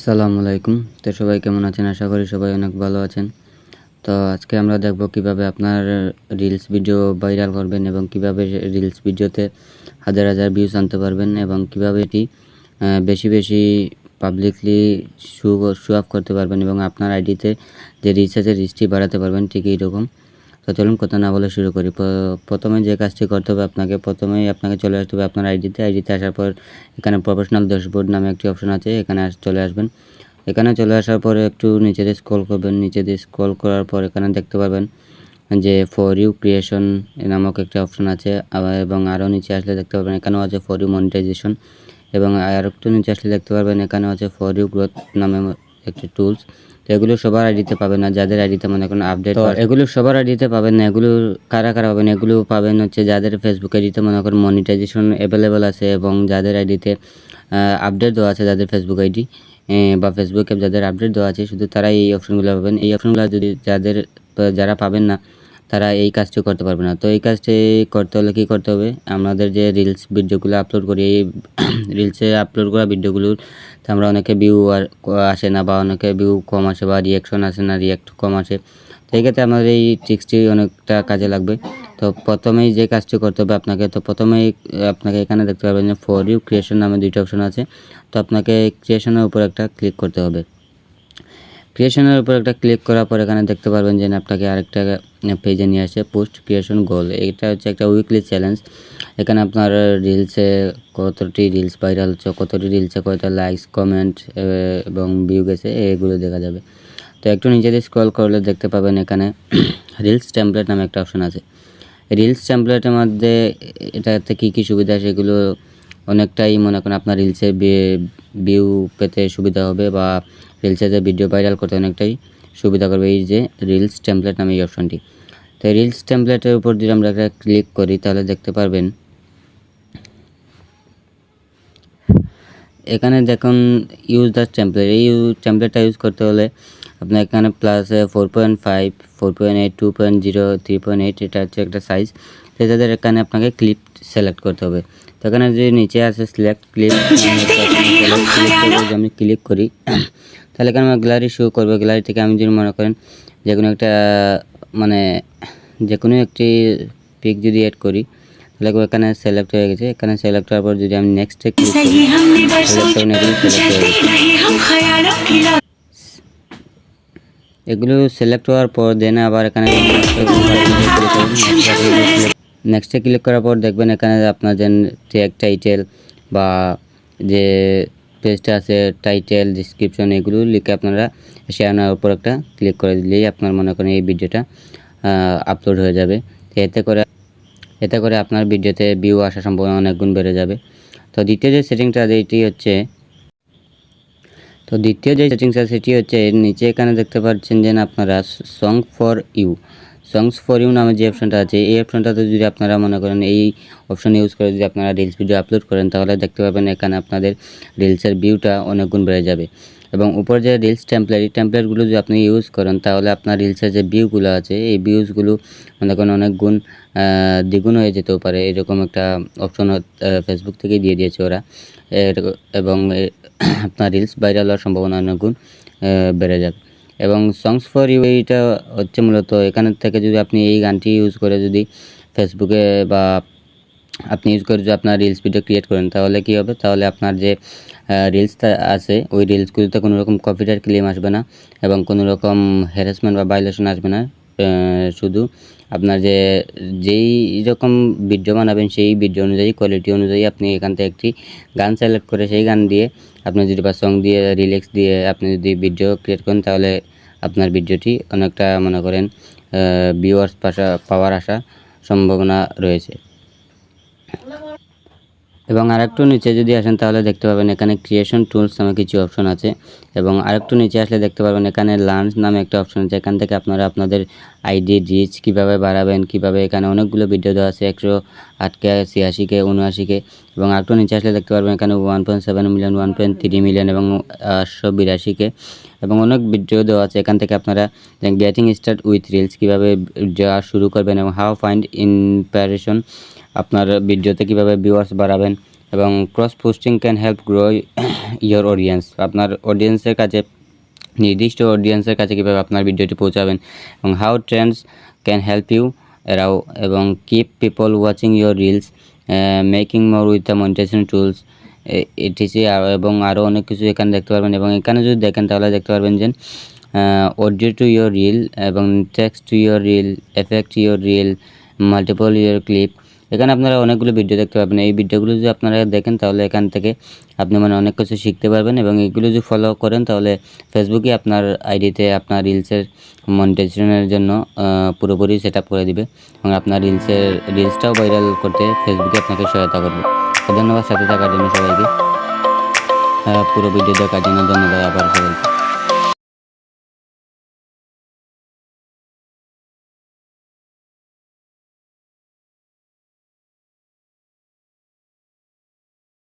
আসসালামু আলাইকুম। তো সবাই কেমন আছেন? আশা করি সবাই অনেক ভালো আছেন। তো আজকে আমরা দেখব কিভাবে আপনার রিলস ভিডিও ভাইরাল করবেন এবং কিভাবে রিলস ভিডিওতে হাজার হাজার ভিউজ আনতে পারবেন এবং কিভাবে এটি বেশি বেশি পাবলিকলি শো অফ করতে পারবেন এবং আপনার আইডিতে যে রিচ আছে রিচটি বাড়াতে পারবেন ঠিক এইরকম। তো চলুন কথা না বলে শুরু করি। প্রথমে যে কাজটি করতে হবে প্রথমেই আপনাকে চলে আসতে হবে আপনার আইডিতে আসার পর এখানে প্রফেশনাল ড্যাশবোর্ড নামে একটি অপশন আছে, এখানে চলে আসবেন। এখানে চলে আসার পরে একটু নিচে দিয়ে স্ক্রল করবেন। নিচে দিয়ে স্ক্রল করার পর এখানে দেখতে পাবেন যে ফর ইউ ক্রিয়েশন নামক একটা অপশন আছে, এবং আরও নিচে আসলে দেখতে পাবেন এখানেও আছে ফর ইউ মনিটাইজেশন, এবং আর একটু নিচে আসলে দেখতে পারবেন এখানেও আছে ফর ইউ গ্রোথ নামে একটি টুলস। তো এগুলো সবার আইডিতে পাবেন না, যাদের আইডিতে মনে করেন আপডেট, এগুলো সবার আইডিতে পাবেন না। এগুলো কারা পাবেন? এগুলো পাবেন হচ্ছে যাদের ফেসবুক আইডিতে মনে করেন মনিটাইজেশন অ্যাভেলেবেল আছে এবং যাদের আইডিতে আপডেট দেওয়া আছে, যাদের ফেসবুক আইডি বা ফেসবুক অ্যাপ যাদের আপডেট দেওয়া আছে শুধু তারাই এই অপশনগুলো পাবেন। এই অপশনগুলো যদি যারা পাবেন না তারা এই কাজটি করতে পারবে না। তো এই কাজটি করতে হলে কী করতে হবে? আমাদের যে রিলস ভিডিওগুলো আপলোড করি, এই রিলসে আপলোড করা ভিডিওগুলোর আমরা অনেকে ভিউ আসে না, বা অনেকে ভিউ কম আসে, বা রিয়াকশন আসে না, রিয়াক্ট কম আসে। তো এই ক্ষেত্রে আমাদের এই ট্রিক্সটি অনেকটা কাজে লাগবে। তো প্রথমেই যে কাজটি করতে হবে প্রথমেই আপনাকে এখানে দেখতে পাবেন যে ফর ইউ ক্রিয়েশন নামে দুইটা অপশন আছে। তো আপনাকে ক্রিয়েশনের উপর একটা ক্লিক করতে হবে। ক্রিয়েশনের উপর একটা ক্লিক করার পর এখানে দেখতে পারবেন যে আপনাকে আরেকটা পেজে নিয়ে আসে, পোস্ট ক্রিয়েশন গোল। এটা হচ্ছে একটা উইকলি চ্যালেঞ্জ। এখানে আপনার রিলসে কতটি রিলস ভাইরাল হচ্ছে, কতটি রিলসে কয়টা লাইকস, কমেন্ট এবং ভিউ গেছে, এগুলো দেখা যাবে। তো একটু নিচে দিয়ে স্ক্রল করলে দেখতে পাবেন এখানে রিলস টেমপ্লেট নামে একটা অপশন আছে। রিলস টেমপ্লেটের মধ্যে এটাতে কী সুবিধা সেগুলো অনেকটাই মনে করেন আপনার রিলসে ভিউ পেতে সুবিধা হবে, বা রিলসে যে ভিডিও ভাইরাল করতে অনেকটাই সুবিধা করবে এই যে রিলস টেমপ্লেট নামে এই অপশনটি। তো রিলস টেমপ্লেটের উপর যদি আমরা একটা ক্লিক করি তাহলে দেখতে পারবেন এখানে দেখুন ইউজ দ্য টেমপ্লেট। এই টেমপ্লেটটা ইউজ করতে হলে আপনার এখানে প্লাস 4.5, 4.8, 2.0, 3.8 এটা হচ্ছে একটা সাইজ। তো যাদের এখানে আপনাকে ক্লিপ সিলেক্ট করতে হবে। তো এখানে যে নিচে আছে সিলেক্ট ক্লিপ, আমি ক্লিক করি তাহলে এখানে আমার গ্যালারি শো করবে। গ্যালারি থেকে আমি যদি মনে করেন যে কোনো একটা যে কোনো একটি পিক যদি অ্যাড করি তাহলে এখানে সিলেক্ট হয়ে গেছে। এখানে সিলেক্ট হওয়ার পর যদি আমি নেক্সটে ক্লিক করি এগুলো সিলেক্ট হওয়ার পর দেন আবার এখানে নেক্সটে ক্লিক করার পর দেখবেন এখানে আপনার যে ট্যাগ, টাইটেল বা যে পেজটা আছে, টাইটেল, ডিসক্রিপশন, এগুলো লিখে আপনারা শেয়ারের উপর একটা ক্লিক করে দিলেই আপনার মনে করেন এই ভিডিওটা আপলোড হয়ে যাবে। এতে করে আপনার ভিডিওতে ভিউ আসার সম্ভাবনা অনেক গুণ বেড়ে যাবে। তো দ্বিতীয় যে সেটিংসটা সেটি হচ্ছে এর নিচে এখানে দেখতে পাচ্ছেন যে আপনারা সংস ফর ইউ নামে যে অপশনটা আছে, এই অপশনটাতে যদি আপনারা মনে করেন এই অপশন ইউজ করে যদি আপনারা রিলস ভিডিও আপলোড করেন তাহলে দেখতে পাবেন এখানে আপনাদের রিলসের ভিউটা অনেক গুণ বেড়ে যাবে। এবং উপর যে রিলস টেমপ্লেট, এই টেমপ্লেটগুলো যদি আপনি ইউজ করেন তাহলে আপনার রিলসের যে ভিউগুলো আছে এই ভিউজগুলো মনে করেন অনেক গুণ দ্বিগুণ হয়ে যেতেও পারে। এরকম একটা অপশন ফেসবুক থেকে দিয়ে দিয়েছে ওরা, এবং আপনার রিলস ভাইরাল হওয়ার সম্ভাবনা অনেক গুণ বেড়ে যাবে। এবং সংস ফর ইউ এইটা হচ্ছে মূলত এখান থেকে যদি আপনি এই গানটি ইউজ করে যদি ফেসবুকে বা আপনি ইউজ করে যদি আপনার রিলস ভিডিও ক্রিয়েট করেন তাহলে কী হবে? তাহলে আপনার যে রিলসটা আছে ওই রিলসগুলোতে কোনো রকম কপিরাইট ক্লেম আসবে না এবং কোনো রকম হ্যারাসমেন্ট বা ভায়োলেশন আসবে না। শুধু আপনার যেই রকম ভিডিও বানাবেন সেই ভিডিও অনুযায়ী, কোয়ালিটি অনুযায়ী আপনি এখান থেকে একটি গান সিলেক্ট করে সেই গান দিয়ে আপনি যদি বা সং দিয়ে, রিলিক্স দিয়ে আপনি যদি ভিডিও ক্রিয়েট করেন তাহলে আপনার ভিডিওটি অনেকটা মনে করেন ভিউয়ার্স পাওয়ার আশা সম্ভাবনা রয়েছে। এবং আরেকটু নিচে যদি আসেন তাহলে দেখতে পাবেন এখানে ক্রিয়েশন টুলস নামে কিছু অপশন আছে, এবং আরেকটু নিচে আসলে দেখতে পাবেন এখানে লার্ন নামে একটা অপশন আছে। এখান থেকে আপনারা আপনাদের আইডি রিচ কীভাবে বাড়াবেন, কীভাবে এখানে অনেকগুলো ভিডিও দেওয়া আছে, 108K, 86K, 79K। এবং আরেকটু নিচে আসলে দেখতে পারবেন এখানে 1.7 মিলিয়ন, 1.3 মিলিয়ন এবং 882K এবং অনেক ভিডিও দেওয়া আছে। এখান থেকে আপনারা গেটিং স্টার্ট উইথ রিলস কীভাবে যাওয়া শুরু করবেন এবং হাউ ফাইন্ড ইনস্পিরেশন, আপনার ভিডিওতে কীভাবে ভিউয়ার্স বাড়াবেন এবং cross posting can help grow your audience, আপনার অডিয়েন্সের কাছে, নির্দিষ্ট অডিয়েন্সের কাছে কীভাবে আপনার ভিডিওটি পৌঁছাবেন, এবং how trends can help you এরাও, এবং keep people watching your reels, making more with the monetization tools etc, এবং আরও অনেক কিছু এখানে দেখতে পারবেন। এবং এখানে যদি দেখেন তাহলে দেখতে পারবেন যে অডিও টু ইয়োর রিল এবং text to your reel, effect your reel, multiple your clip, এখানে আপনারা অনেকগুলো ভিডিও দেখতে পাবেন। এই ভিডিওগুলো যদি আপনারা দেখেন তাহলে এখান থেকে আপনি অনেক কিছু শিখতে পারবেন, এবং এগুলো যদি ফলো করেন তাহলে ফেসবুকে আপনার আইডিতে আপনার রিলসের মনিটাইজেশনের জন্য পুরোপুরি সেট আপ করে দিবে, এবং আপনার রিলসটাও ভাইরাল করতে ফেসবুকে আপনাকে সহায়তা করবে। ধন্যবাদ সাথে থাকার জন্য সবাইকে, পুরো ভিডিও দেখার জন্য ধন্যবাদ আবার সবাইকে।